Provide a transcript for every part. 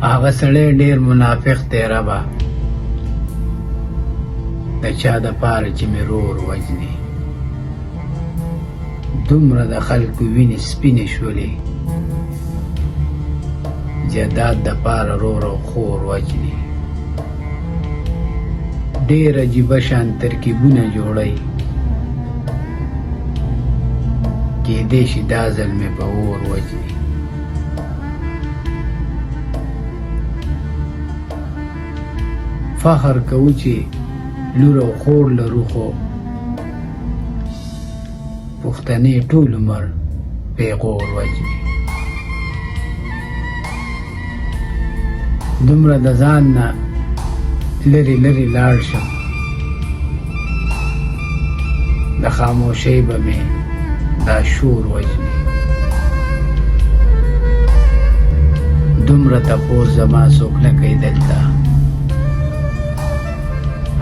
هغه سړی ډېر منافق دی ربه، د چا د پاره چې مې رور وجني. دومره د خلکو وینې سپینې شولې، جداد د پاره رور او خور وجني. ډېر عجیبه شان ترکیبونه جوړی، کېدی شي دا ځل مې په اور وجني. فخر کوو چې لور او خور لرو، خو پښتنې ټول عمر پیغور وجني. دومره د ځان نه لرې لرې لاړ شم، د خاموشۍ به مې دا شور وجني. دومره تپوس زما څوک نه کوي دلته،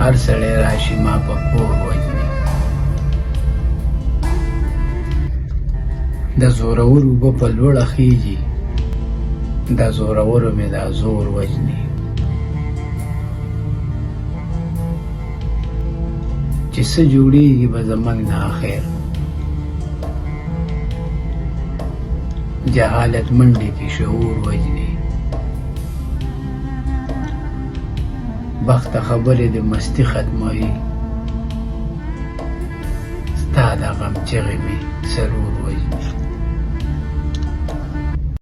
هر سړی راشي ما په کور وجني. د زورور اوبه په لوړه خیږي، د زورورو مې دا زور وجني. چې څه جوړېږي به زموږ نه آخر، جهالت منډې کې شعور وجني. بخته خبرې د مستی ختموي، ستا د غم چغې مې سرور